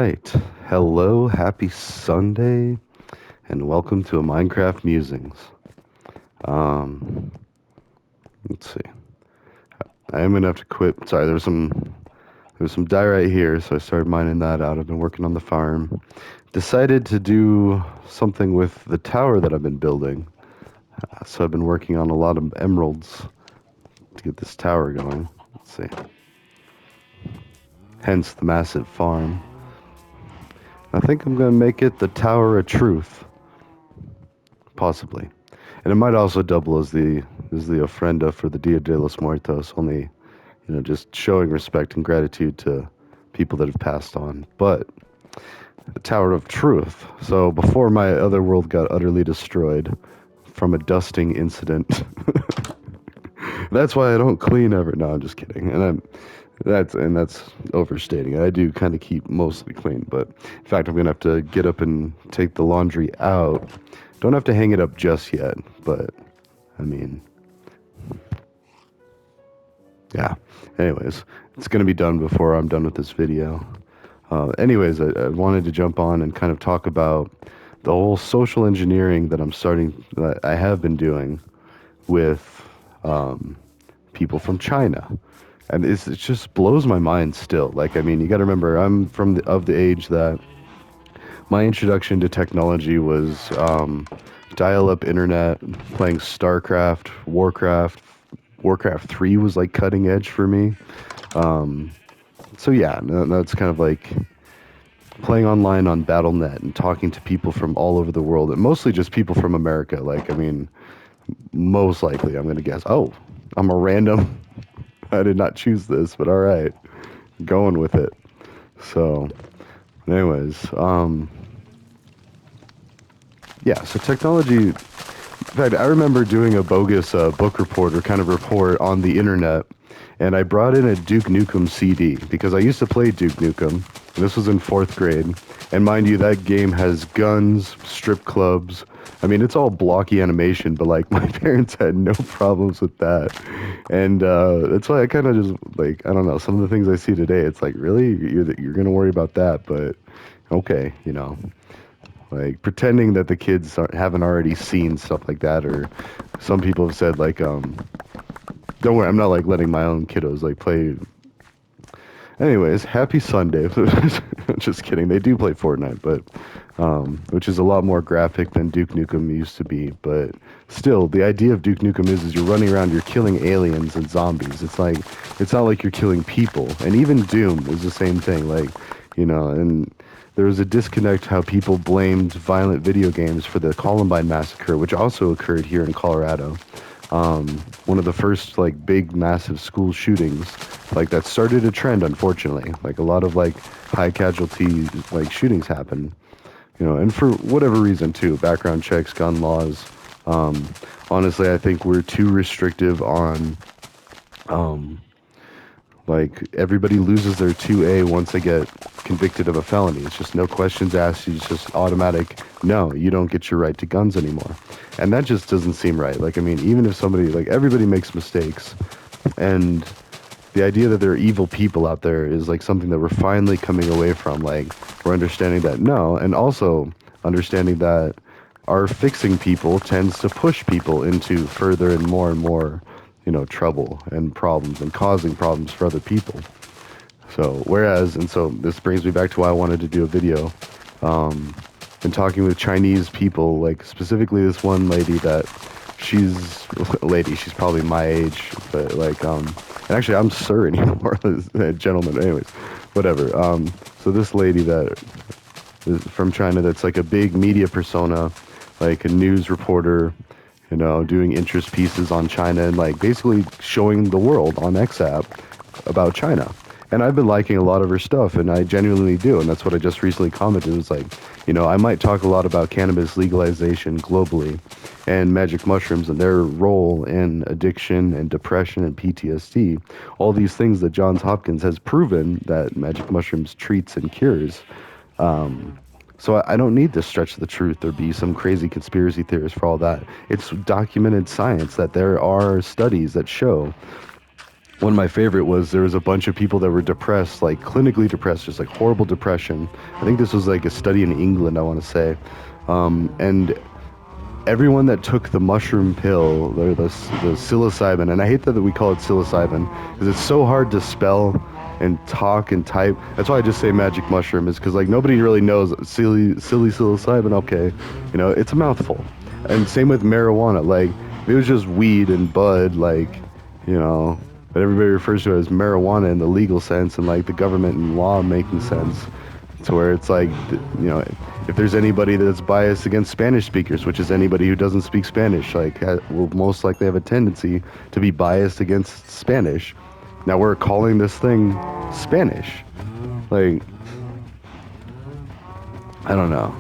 right. Hello, happy Sunday, and welcome to a Minecraft Musings. Um, let's see. I am gonna have to quit. Sorry, there was some diorite here, so I started mining that out. I've been working on the farm. Decided to do something with the tower that I've been building. So I've been working on a lot of emeralds to get this tower going. Let's see. Hence the massive farm. I think I'm gonna make it the Tower of Truth, possibly. And it might also double as the ofrenda for the Dia de los Muertos, only just showing respect and gratitude to people that have passed on. But the Tower of Truth. So before my other world got utterly destroyed from a dusting incident, that's why I don't clean ever. No, I'm just kidding. That's overstating it. I do kind of keep mostly clean, but in fact, I'm gonna have to get up and take the laundry out. Don't have to hang it up just yet, but I mean, yeah. Anyways, it's going to be done before I'm done with this video. I wanted to jump on and kind of talk about the whole social engineering that I have been doing with people from China. And it just blows my mind still. Like, I mean, you got to remember, I'm of the age that my introduction to technology was dial-up internet, playing StarCraft, Warcraft. Warcraft 3 was like cutting edge for me. Um, so yeah, that's kind of like playing online on BattleNet and talking to people from all over the world, and mostly just people from America. Like, I mean, most likely, I'm gonna guess. Oh, I'm a random. I did not choose this, but all right, going with it. So, anyways, yeah. So technology. In fact, I remember doing a bogus book report or kind of report on the internet, and I brought in a Duke Nukem CD because I used to play Duke Nukem. This was in fourth grade, and mind you, that game has guns, strip clubs. I mean, it's all blocky animation, but like my parents had no problems with that, and that's why I kind of just like I don't know some of the things I see today. It's like really you're gonna worry about that, but okay, like pretending that the kids haven't already seen stuff like that, or some people have said like, don't worry, I'm not like letting my own kiddos like play. Anyways, happy Sunday. Just kidding. They do play Fortnite, but which is a lot more graphic than Duke Nukem used to be. But still, the idea of Duke Nukem is you're running around, you're killing aliens and zombies. It's not like you're killing people. And even Doom is the same thing. Like, and there was a disconnect how people blamed violent video games for the Columbine massacre, which also occurred here in Colorado. One of the first like big massive school shootings, like that started a trend, unfortunately. Like a lot of like high casualty like shootings happen, and for whatever reason too, background checks, gun laws. Honestly, I think we're too restrictive on like everybody loses their 2A once they get convicted of a felony. It's just no questions asked. It's just automatic. No, you don't get your right to guns anymore. And that just doesn't seem right. Like, I mean, even if somebody, like everybody makes mistakes, and the idea that there are evil people out there is like something that we're finally coming away from. Like, we're understanding that no, and also understanding that our fixing people tends to push people into further and more trouble and problems and causing problems for other people. So this brings me back to why I wanted to do a video. Been talking with Chinese people, like specifically this one lady that she's probably my age, but like, and actually I'm sir anymore, gentleman, anyways, whatever. So this lady that is from China that's like a big media persona, like a news reporter, doing interest pieces on China and like basically showing the world on XApp about China. And I've been liking a lot of her stuff, and I genuinely do. And that's what I just recently commented. It was like, I might talk a lot about cannabis legalization globally and magic mushrooms and their role in addiction and depression and PTSD. All these things that Johns Hopkins has proven that magic mushrooms treats and cures. So I don't need to stretch the truth or be some crazy conspiracy theorist for all that. It's documented science that there are studies that show one of my favorite was there was a bunch of people that were depressed, like clinically depressed, just like horrible depression. I think this was like a study in England, I want to say. And everyone that took the mushroom pill, or the psilocybin, and I hate that we call it psilocybin because it's so hard to spell and talk and type. That's why I just say magic mushroom, is because like nobody really knows silly psilocybin. Okay, you know, it's a mouthful. And same with marijuana. Like if it was just weed and bud, like, you know, but everybody refers to it as marijuana in the legal sense, and like the government and law making sense, to where it's like, you know, if there's anybody that's biased against Spanish speakers, which is anybody who doesn't speak Spanish, like will most likely have a tendency to be biased against Spanish. Now we're calling this thing Spanish. Like, I don't know.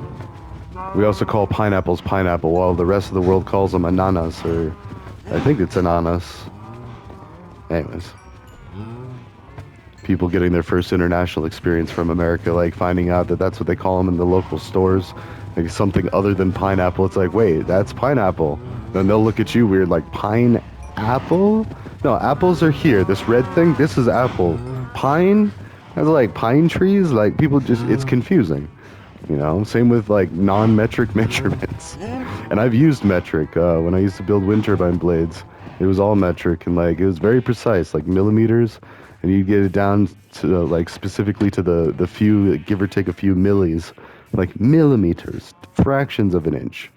We also call pineapples pineapple, while the rest of the world calls them ananas, or I think it's ananas. Anyways, people getting their first international experience from America, like finding out that that's what they call them in the local stores, like something other than pineapple. It's like, wait, that's pineapple. Then they'll look at you weird, like, pineapple? No, apples are here. This red thing, this is apple. Pine? That's like pine trees. Like people just, it's confusing. You know, same with like non-metric measurements. And I've used metric when I used to build wind turbine blades. It was all metric, and like it was very precise, like millimeters, and you get it down to like specifically to the few, give or take a few millis, like millimeters, fractions of an inch.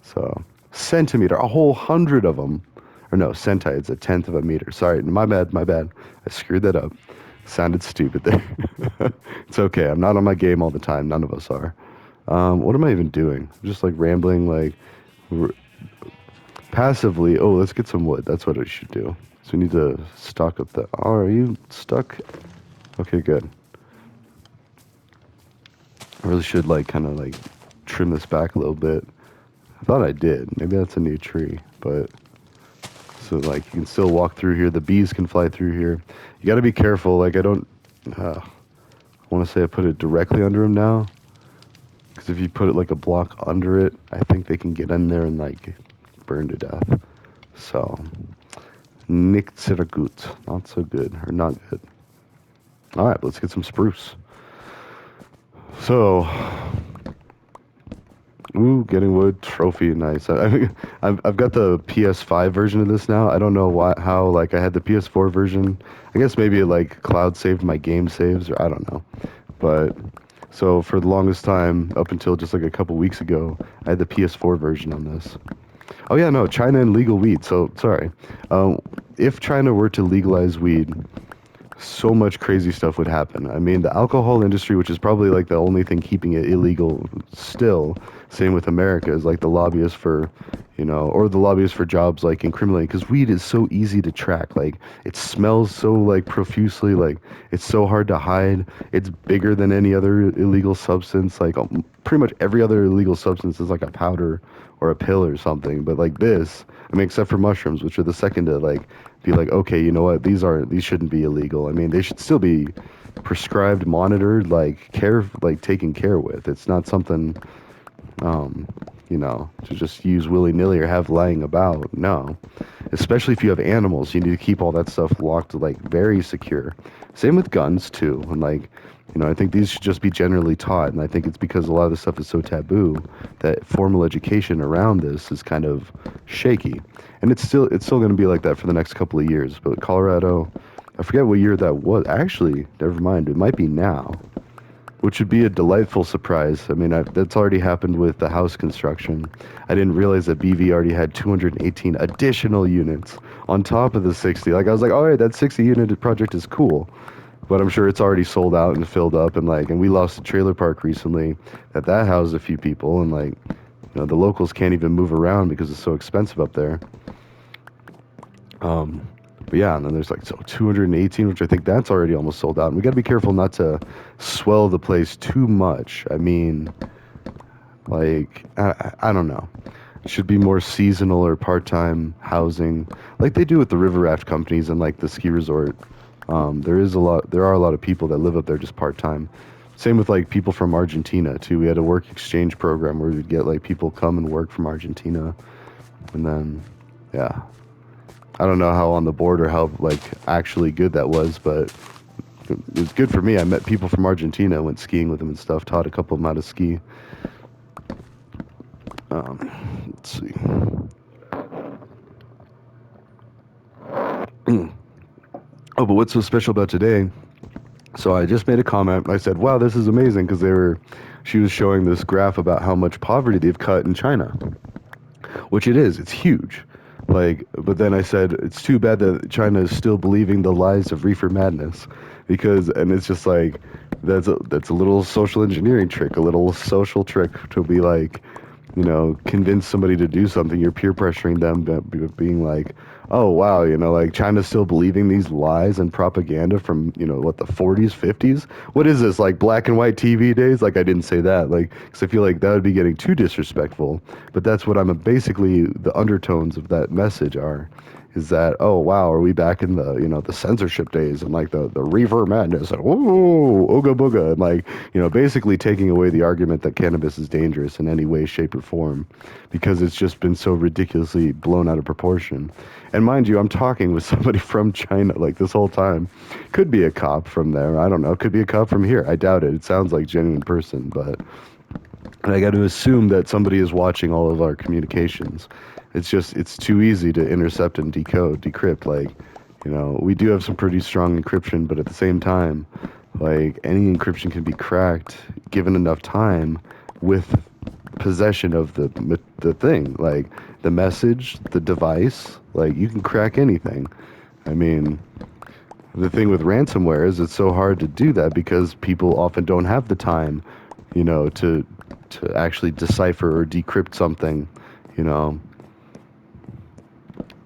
So centimeter, a whole 100 of them, or no, centi, it's a tenth of a meter. Sorry, my bad, my bad. I screwed that up. Sounded stupid there. It's okay. I'm not on my game all the time. None of us are. What am I even doing? I'm just like rambling, like passively. Oh, let's get some wood. That's what I should do. So we need to stock up the. Oh, are you stuck? Okay, good. I really should like kind of like trim this back a little bit. I thought I did. Maybe that's a new tree, but so like you can still walk through here. The bees can fly through here. You got to be careful. Like I don't. I want to say I put it directly under them now, because if you put it like a block under it, I think they can get in there and like burn to death. So, nicht sehr gut, not so good, or not good. All right, let's get some spruce. So, ooh, getting wood, trophy, nice. I've got the PS5 version of this now. I don't know how, like I had the PS4 version. I guess maybe it like cloud saved my game saves, or I don't know. But so for the longest time, up until just like a couple weeks ago, I had the PS4 version on this. Oh yeah, no, China and legal weed. So sorry. If China were to legalize weed, so much crazy stuff would happen. I mean, the alcohol industry, which is probably like the only thing keeping it illegal still, same with America, is like the lobbyists for, you know, or the lobbyists for jobs like incriminating, because weed is so easy to track. Like it smells so like profusely, like it's so hard to hide. It's bigger than any other illegal substance. Like pretty much every other illegal substance is like a powder or a pill or something. But like this, I mean, except for mushrooms, which are the second to like be like, okay, you know what, these shouldn't be illegal. I mean, they should still be prescribed, monitored, like taken care with. It's not something, you know, to just use willy-nilly or have lying about. No, especially if you have animals, you need to keep all that stuff locked, like very secure. Same with guns too. And like, you know, I think these should just be generally taught, and I think it's because a lot of this stuff is so taboo that formal education around this is kind of shaky. And it's still going to be like that for the next couple of years. But Colorado, I forget what year that was. Actually, never mind. It might be now, which would be a delightful surprise. I mean, that's already happened with the house construction. I didn't realize that BV already had 218 additional units on top of the 60. Like I was like, all right, that 60 unit project is cool. But I'm sure it's already sold out and filled up, and like, and we lost a trailer park recently that housed a few people, and like, you know, the locals can't even move around because it's so expensive up there. But yeah, and then there's like 218, which I think that's already almost sold out. And we got to be careful not to swell the place too much. I mean, like, I don't know. It should be more seasonal or part-time housing, like they do with the river raft companies and like the ski resort. There are a lot of people that live up there just part-time. Same with like people from Argentina too. We had a work exchange program where we'd get like people come and work from Argentina, and then yeah. I don't know how on the board or how like actually good that was, but it was good for me. I met people from Argentina, went skiing with them and stuff. Taught a couple of them how to ski. Let's see. Oh, but what's so special about today? So I just made a comment. I said, "Wow, this is amazing," because she was showing this graph about how much poverty they've cut in China, which it is. It's huge. Like, but then I said, it's too bad that China is still believing the lies of reefer madness, because, and it's just like, that's a little social engineering trick, a little social trick to be like, convince somebody to do something. You're peer pressuring them, being like, oh wow, like China's still believing these lies and propaganda from, what, the 40s, 50s? What is this, like black and white TV days? Like, I didn't say that, like, because I feel like that would be getting too disrespectful. But that's what I'm basically, the undertones of that message are, is that, oh wow, are we back in the, the censorship days and like the reefer madness and whoa, ooga booga, and like, basically taking away the argument that cannabis is dangerous in any way, shape, or form, because it's just been so ridiculously blown out of proportion. And mind you, I'm talking with somebody from China like this whole time. Could be a cop from there, I don't know. Could be a cop from here, I doubt it. It sounds like a genuine person, but and I got to assume that somebody is watching all of our communications. It's too easy to intercept and decrypt. Like, we do have some pretty strong encryption, but at the same time, like, any encryption can be cracked given enough time with possession of the thing, like the message, the device. Like, you can crack anything. I mean, the thing with ransomware is it's so hard to do that because people often don't have the time, to actually decipher or decrypt something, you know.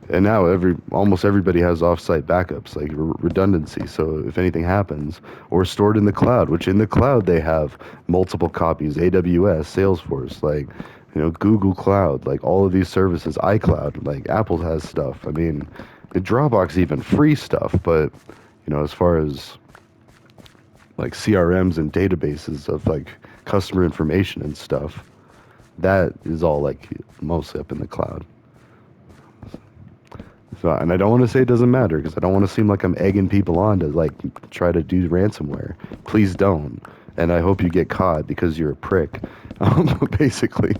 And now almost everybody has offsite backups, like redundancy. So if anything happens, or stored in the cloud, which in the cloud they have multiple copies, AWS, Salesforce, like, Google Cloud, like all of these services, iCloud, like Apple has stuff. I mean, the Dropbox even free stuff, but as far as like CRMs and databases of like customer information and stuff, that is all like mostly up in the cloud. So, and I don't want to say it doesn't matter because I don't want to seem like I'm egging people on to like try to do ransomware. Please don't. And I hope you get caught because you're a prick, basically.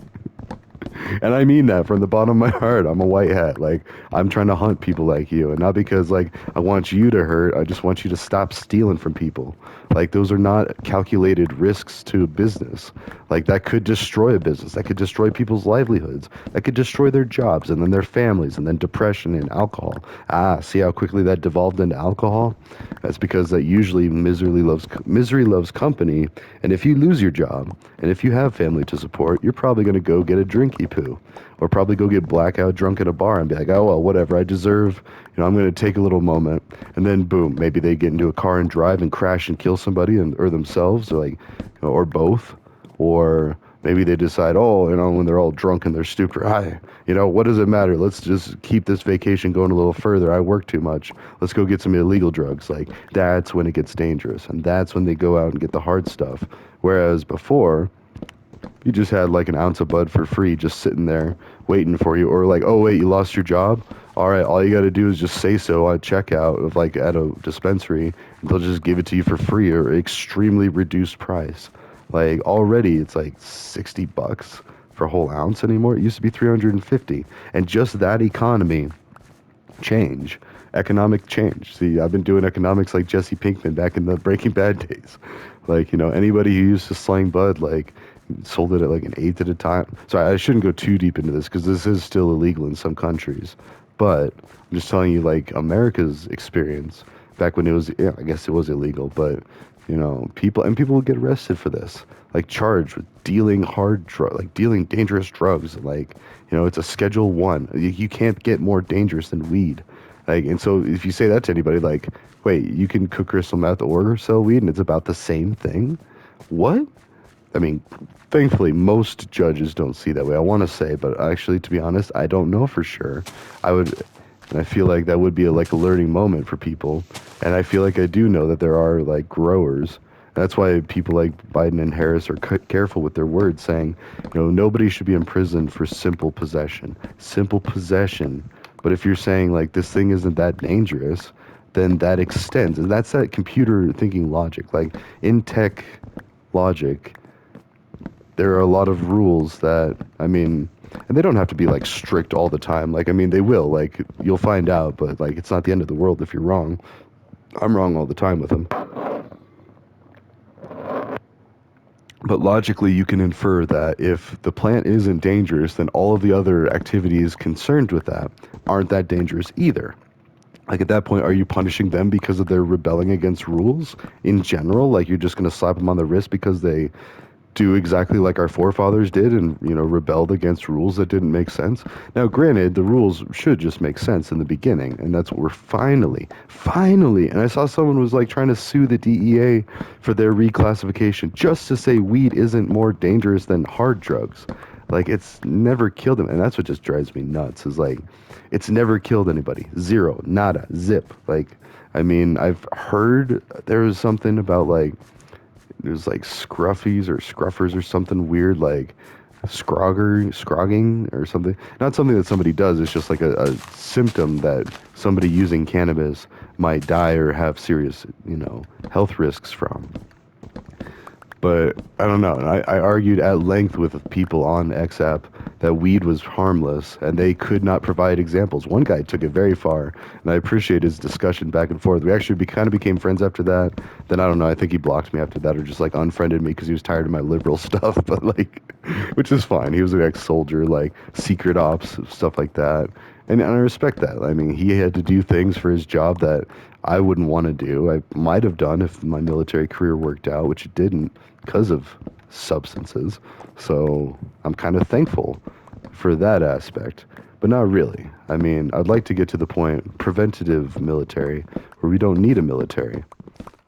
And I mean that from the bottom of my heart. I'm a white hat. Like, I'm trying to hunt people like you. And not because, like, I want you to hurt. I just want you to stop stealing from people. Like, those are not calculated risks to a business. Like, that could destroy a business. That could destroy people's livelihoods. That could destroy their jobs and then their families and then depression and alcohol. Ah, see how quickly that devolved into alcohol? That's because that usually misery loves company. And if you lose your job and if you have family to support, you're probably going to go get a drinky poo, or probably go get blackout drunk at a bar and be like, oh well, whatever, I deserve, I'm going to take a little moment. And then boom, maybe they get into a car and drive and crash and kill somebody or themselves, or like, or both. Or maybe they decide, oh, when they're all drunk and they're stupid, what does it matter? Let's just keep this vacation going a little further. I work too much. Let's go get some illegal drugs. Like, that's when it gets dangerous. And that's when they go out and get the hard stuff. Whereas before, you just had like an ounce of bud for free just sitting there waiting for you. Or like, oh wait, you lost your job? All right, all you got to do is just say so at checkout of like at a dispensary. They'll just give it to you for free or extremely reduced price. Like, already it's like $60 for a whole ounce anymore. It used to be 350. And just that economy change, economic change. See, I've been doing economics like Jesse Pinkman back in the Breaking Bad days. Like, anybody who used to slang bud, like, sold it at like an eighth at a time. So I shouldn't go too deep into this because this is still illegal in some countries. But I'm just telling you, like, America's experience back when it was, yeah, I guess it was illegal, but people would get arrested for this, like charged with dealing like dealing dangerous drugs. Like, it's a Schedule 1. You can't get more dangerous than weed. Like, and so if you say that to anybody, like, wait, you can cook crystal meth or sell weed and it's about the same thing? What? I mean, thankfully, most judges don't see that way, I want to say, but actually, to be honest, I don't know for sure. And I feel like that would be like a learning moment for people. And I feel like I do know that there are like growers. That's why people like Biden and Harris are careful with their words, saying, nobody should be imprisoned for simple possession. Simple possession, But if you're saying like this thing isn't that dangerous, then that extends. And that's that computer thinking logic. Like in tech logic, there are a lot of rules that, I mean, and they don't have to be like strict all the time. Like, I mean, they will, like, you'll find out, but like, it's not the end of the world if you're wrong. I'm wrong all the time with them. But logically, you can infer that if the plant isn't dangerous, then all of the other activities concerned with that aren't that dangerous either. Like at that point, are you punishing them because of their rebelling against rules in general? Like you're just going to slap them on the wrist because they do exactly like our forefathers did and, you know, rebelled against rules that didn't make sense. Now, granted, the rules should just make sense in the beginning, and that's what we're finally, and I saw someone was like trying to sue the DEA for their reclassification just to say weed isn't more dangerous than hard drugs. Like, it's never killed them, and that's what just drives me nuts, is like, it's never killed anybody. Zero, nada, zip. Like, I mean, I've heard there was something about like, there's like scruffies or scruffers or something weird like scrogging or something. Not something that somebody does. It's just like a symptom that somebody using cannabis might die or have serious, you know, health risks from. But I don't know. I argued at length with people on XApp that weed was harmless, and they could not provide examples. One guy took it very far, and I appreciate his discussion back and forth. We actually kind of became friends after that. Then I don't know. I think he blocked me after that, or just like unfriended me because he was tired of my liberal stuff. But like, which is fine. He was an ex-soldier, like secret ops stuff like that, and I respect that. I mean, he had to do things for his job that I wouldn't want to do. I might have done if my military career worked out, which it didn't because of substances. So I'm kind of thankful for that aspect, but not really. I mean, I'd like to get to the point, preventative military, where we don't need a military.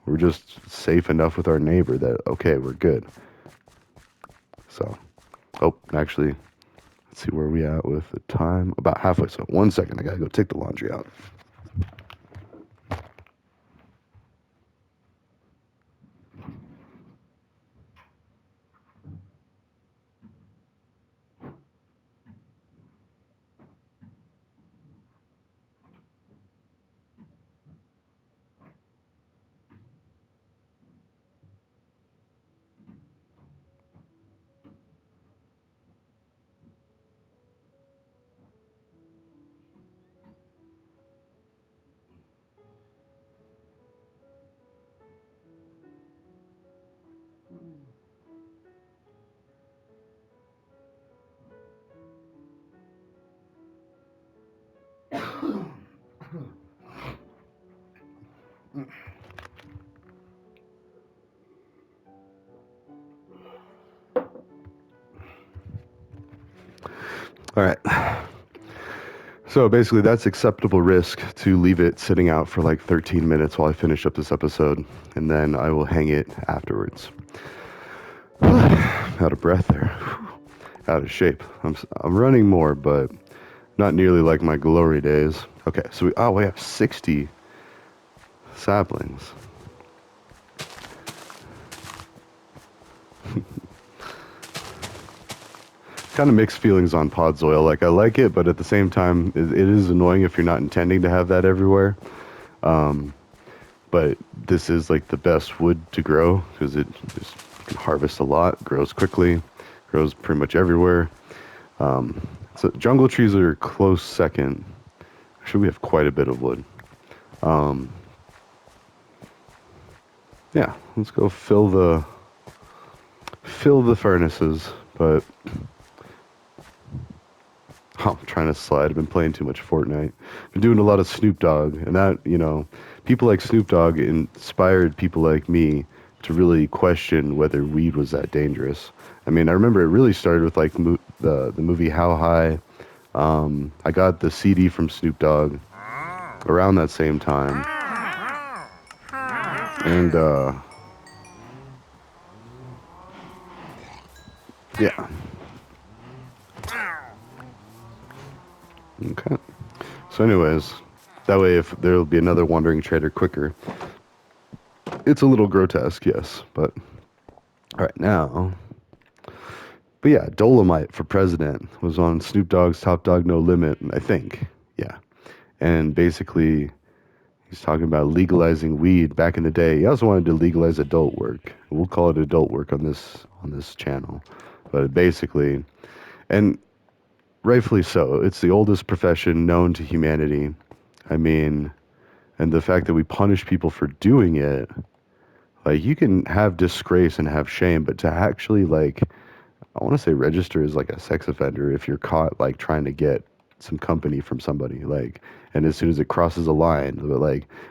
We're just safe enough with our neighbor that, okay, we're good. So, oh, actually, let's see where we at with the time. About halfway, so 1 second, I gotta go take the laundry out. All right. So basically, that's acceptable risk to leave it sitting out for like 13 minutes while I finish up this episode, and then I will hang it afterwards. Out of breath there. Out of shape. I'm running more, but not nearly like my glory days. Okay, so we have 60 saplings. Kind of mixed feelings on Podzoil. Like I like it, but at the same time, it is annoying if you're not intending to have that everywhere. But this is like the best wood to grow because it just you can harvest a lot, grows quickly, grows pretty much everywhere. So jungle trees are a close second. Actually, we have quite a bit of wood. Yeah, let's go fill the furnaces. But I'm trying to slide. I've been playing too much Fortnite. Been doing a lot of Snoop Dogg, and that, you know, people like Snoop Dogg inspired people like me to really question whether weed was that dangerous. I mean, I remember it really started with like the movie How High. I got the CD from Snoop Dogg around that same time, and yeah. Okay. So, anyways, that way, if there'll be another wandering trader quicker. It's a little grotesque, yes, but all right now. But yeah, Dolomite for president was on Snoop Dogg's Top Dog No Limit, I think. Yeah. And basically, he's talking about legalizing weed back in the day. He also wanted to legalize adult work. We'll call it adult work on this channel. But basically, and rightfully so, it's the oldest profession known to humanity. I mean, and the fact that we punish people for doing it, like you can have disgrace and have shame, but to actually like I want to say register as like a sex offender if you're caught like trying to get some company from somebody like and as soon as it crosses a line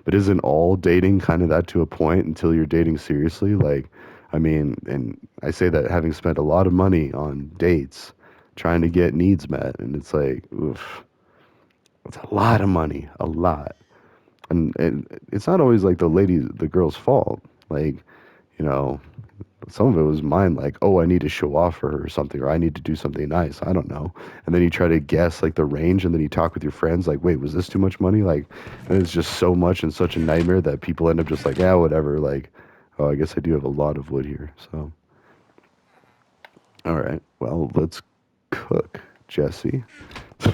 but isn't all dating kind of that to a point until you're dating seriously like I mean and I say that having spent a lot of money on dates trying to get needs met and it's like oof it's a lot of money a lot and it's not always like the girl's fault like you know some of it was mine, like, oh, I need to show off for her or something, or I need to do something nice. I don't know. And then you try to guess like the range, and then you talk with your friends, like, wait, was this too much money? Like, and it's just so much and such a nightmare that people end up just like, yeah, whatever. Like, oh, I guess I do have a lot of wood here. So, all right, well, let's cook, Jesse. I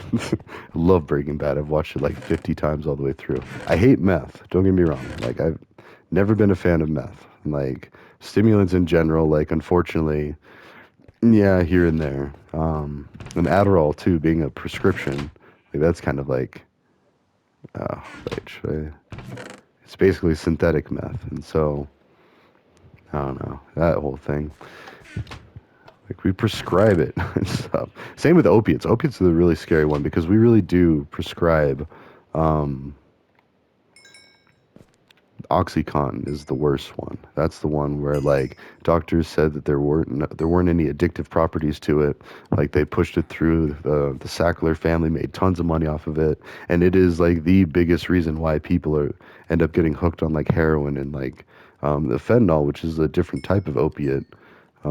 love Breaking Bad. I've watched it like 50 times all the way through. I hate meth. Don't get me wrong. Like, I've never been a fan of meth. Like, stimulants in general, like, unfortunately, yeah, here and there. And Adderall too, being a prescription, like that's kind of like, wait, it's basically synthetic meth, and so I don't know that whole thing. Like we prescribe it and stuff. Same with opiates. Opiates are the really scary one because we really do prescribe. Um, OxyContin is the worst one. That's the one where like doctors said that there weren't any addictive properties to it. Like they pushed it through. The Sackler family made tons of money off of it, and it is like the biggest reason why people are end up getting hooked on like heroin and like the fentanyl, which is a different type of opiate,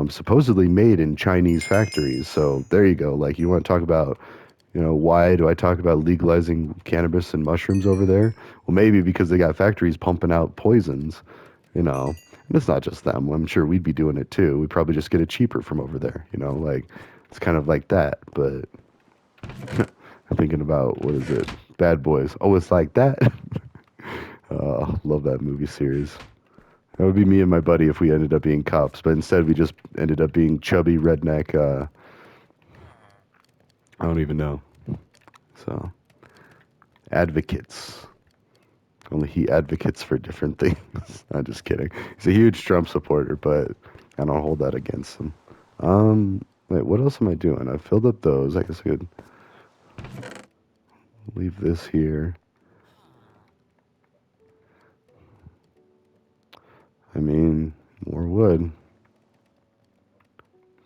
supposedly made in Chinese factories. So there you go. Like you want to talk about why do I talk about legalizing cannabis and mushrooms over there? Well, maybe because they got factories pumping out poisons, And it's not just them. I'm sure we'd be doing it too. We'd probably just get it cheaper from over there, Like it's kind of like that. But I'm thinking about what is it? Bad Boys. Oh, it's like that. Love that movie series. That would be me and my buddy if we ended up being cops, but instead we just ended up being chubby redneck. I don't even know. So advocates. Only he advocates for different things. I'm just kidding. He's a huge Trump supporter, but I don't hold that against him. Wait, what else am I doing? I filled up those. I guess I could leave this here. I mean, more wood.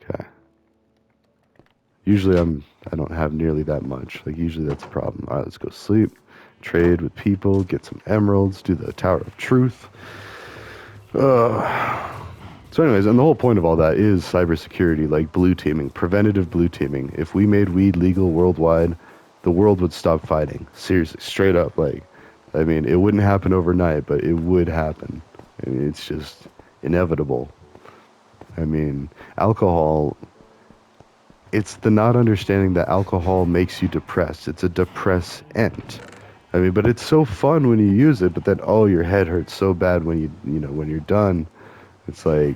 Okay. Usually I don't have nearly that much. Like usually that's a problem. All right, let's go sleep. Trade with people, get some emeralds, do the Tower of Truth. Uh, So, anyways, and the whole point of all that is cybersecurity, like blue teaming, preventative blue teaming. If we made weed legal worldwide, the world would stop fighting. Seriously, straight up. Like, I mean, it wouldn't happen overnight, but it would happen. I mean, it's just inevitable. I mean, alcohol, it's the not understanding that alcohol makes you depressed. It's a depressant. I mean, but it's so fun when you use it, but then, oh, your head hurts so bad when when you're done. It's like,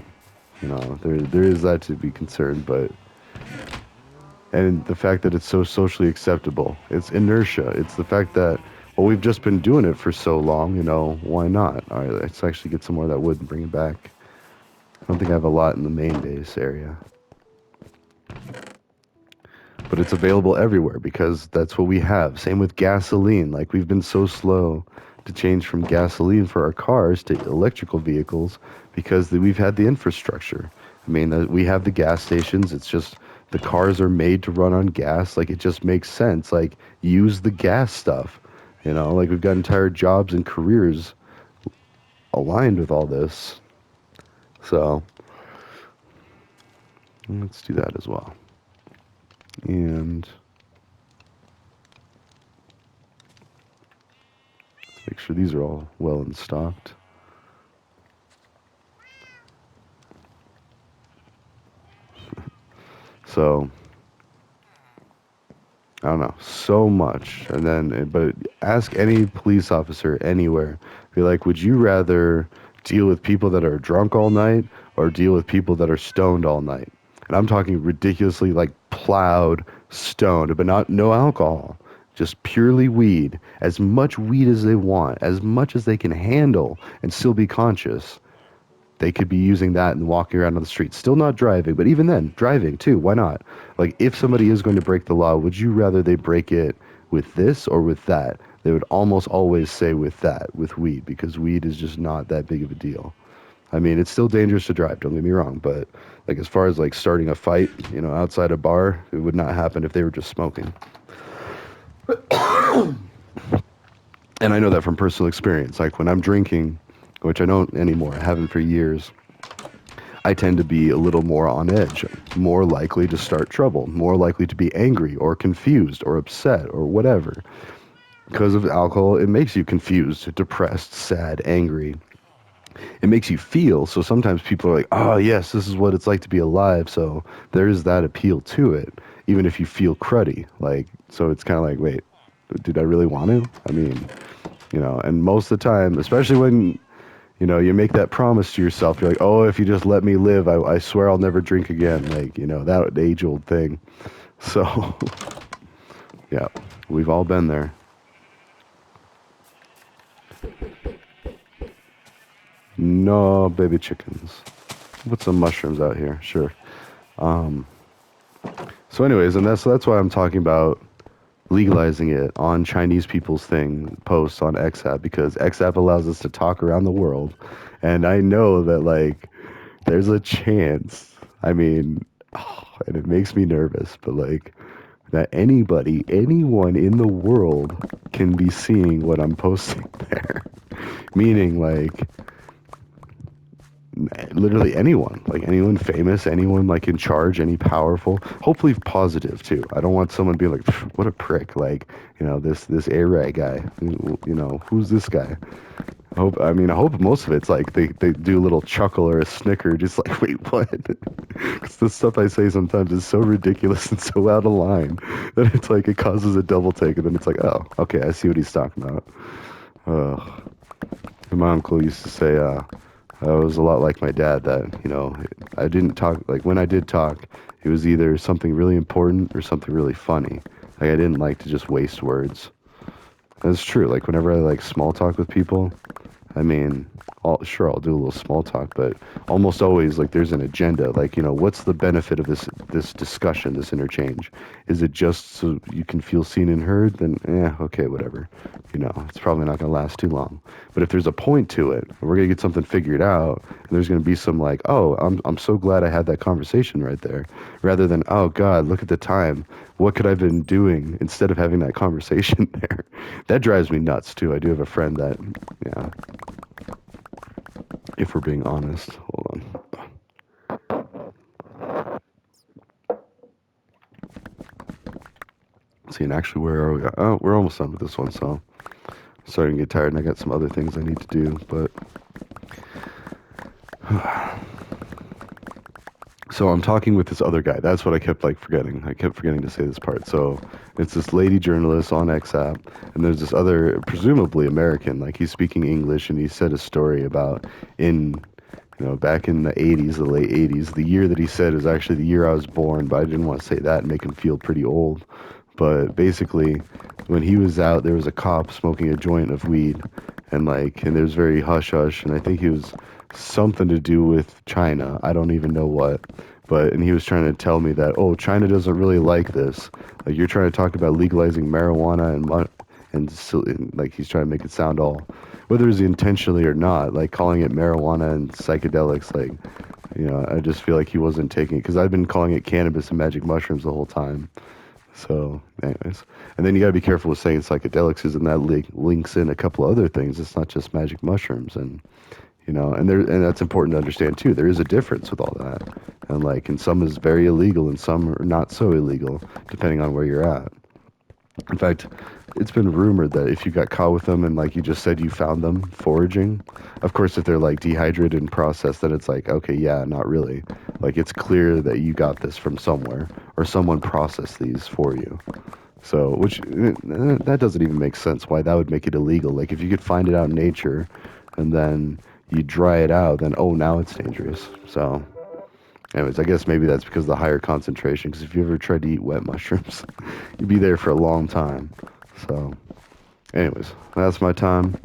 there is that to be concerned, but and the fact that it's so socially acceptable, it's inertia. It's the fact that well, we've just been doing it for so long. Why not? All right, let's actually get some more of that wood and bring it back. I don't think I have a lot in the main base area, but it's available everywhere because that's what we have. Same with gasoline. Like we've been so slow to change from gasoline for our cars to electrical vehicles because we've had the infrastructure. I mean, we have the gas stations. It's just the cars are made to run on gas. Like it just makes sense. Like use the gas stuff. Like we've got entire jobs and careers aligned with all this. So let's do that as well. And make sure these are all well and stocked. So I don't know, so much. And then, but ask any police officer anywhere. Be like, would you rather deal with people that are drunk all night or deal with people that are stoned all night? And I'm talking ridiculously like plowed, stoned, but not no alcohol, just purely weed. As much weed as they want, as much as they can handle, and still be conscious. They could be using that and walking around on the street. Still not driving, but even then, driving too. Why not? Like, if somebody is going to break the law, would you rather they break it with this or with that? They would almost always say with that, with weed, because weed is just not that big of a deal. I mean, it's still dangerous to drive, don't get me wrong, but like as far as like starting a fight, outside a bar, it would not happen if they were just smoking. And I know that from personal experience. Like when I'm drinking, which I don't anymore, I haven't for years, I tend to be a little more on edge, more likely to start trouble, more likely to be angry or confused or upset or whatever. Because of alcohol, it makes you confused, depressed, sad, angry. It makes you feel. So sometimes people are like, oh, yes, this is what it's like to be alive. So there is that appeal to it, even if you feel cruddy. Like, so it's kind of like, wait, did I really want to? I mean, and most of the time, especially when you make that promise to yourself. You're like, oh, if you just let me live, I swear I'll never drink again. Like, that age-old thing. So, yeah, we've all been there. No, baby chickens. Put some mushrooms out here, sure. Um, so anyways, and that's why I'm talking about legalizing it on Chinese people's thing posts on XApp, because XApp allows us to talk around the world. And I know that, like, there's a chance. I mean, and it makes me nervous, but like that anyone in the world can be seeing what I'm posting there. Meaning like literally anyone, like anyone famous, anyone like in charge, any powerful, hopefully positive too. I don't want someone being like, what a prick, like, this A-Rye guy, who's this guy? I hope most of it's like they do a little chuckle or a snicker, just like, wait, what? Because the stuff I say sometimes is so ridiculous and so out of line that it's like it causes a double take, and then it's like, oh, okay, I see what he's talking about. Uh, my uncle used to say, I was a lot like my dad, that, I didn't talk, like when I did talk, it was either something really important or something really funny. Like I didn't like to just waste words. That's true. Like whenever I like small talk with people, I mean, sure, I'll do a little small talk, but almost always, like, there's an agenda. Like, what's the benefit of this discussion, this interchange? Is it just so you can feel seen and heard? Then, okay, whatever. It's probably not going to last too long. But if there's a point to it, we're going to get something figured out, and there's going to be some like, oh, I'm so glad I had that conversation right there, rather than, oh God, look at the time. What could I have been doing instead of having that conversation there? That drives me nuts too. I do have a friend that, yeah, if we're being honest. Hold on. See, and actually, where are we? Oh, we're almost done with this one, so I'm starting to get tired, and I got some other things I need to do, but... So I'm talking with this other guy. That's what I kept forgetting. I kept forgetting to say this part. So it's this lady journalist on XApp, and there's this other, presumably American, like he's speaking English, and he said a story about back in the 80s, the late 80s. The year that he said is actually the year I was born, but I didn't want to say that and make him feel pretty old. But basically, when he was out, there was a cop smoking a joint of weed, and there was very hush hush, and I think he was something to do with China. I don't even know what. And he was trying to tell me that, oh, China doesn't really like this. Like, you're trying to talk about legalizing marijuana and like he's trying to make it sound all, whether it's intentionally or not, like calling it marijuana and psychedelics, like, I just feel like he wasn't taking it, because I've been calling it cannabis and magic mushrooms the whole time. So, anyways, and then you gotta be careful with saying psychedelics, because then that links in a couple of other things. It's not just magic mushrooms, and and that's important to understand too. There is a difference with all that, and some is very illegal, and some are not so illegal, depending on where you're at. In fact, it's been rumored that if you got caught with them and like you just said you found them foraging, of course, if they're like dehydrated and processed, then it's like, okay, yeah, not really. Like it's clear that you got this from somewhere or someone processed these for you. So, which that doesn't even make sense. Why that would make it illegal? Like, if you could find it out in nature, and then you dry it out, then oh, now it's dangerous. So, anyways, I guess maybe that's because of the higher concentration. Because if you ever tried to eat wet mushrooms, you'd be there for a long time. So, anyways, that's my time.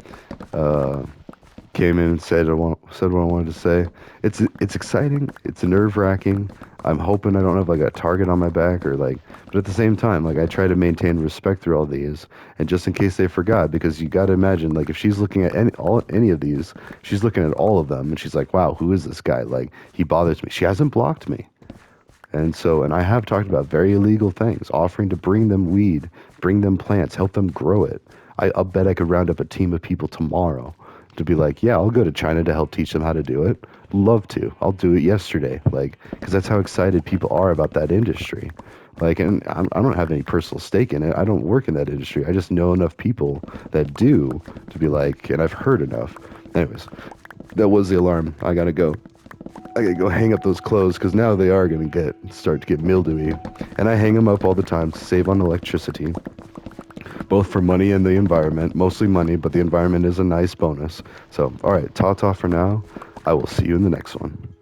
Uh, Came in and said what I wanted to say. It's exciting. It's nerve wracking. I'm hoping I don't have like a target on my back or like, but at the same time, like I try to maintain respect through all these, and just in case they forgot, because you got to imagine like if she's looking at any of these, she's looking at all of them, and she's like, wow, who is this guy? Like he bothers me. She hasn't blocked me. And so, and I have talked about very illegal things, offering to bring them weed, bring them plants, help them grow it. I'll bet I could round up a team of people tomorrow to be like, yeah, I'll go to China to help teach them how to do it. Love to. I'll do it yesterday. Like, because that's how excited people are about that industry. Like, and I don't have any personal stake in it. I don't work in that industry. I just know enough people that do to be like, and I've heard enough. Anyways, that was the alarm. I gotta go. I gotta go hang up those clothes because now they are gonna start to get mildewy, and I hang them up all the time to save on electricity, both for money and the environment. Mostly money, but the environment is a nice bonus. So, all right, ta ta for now. I will see you in the next one.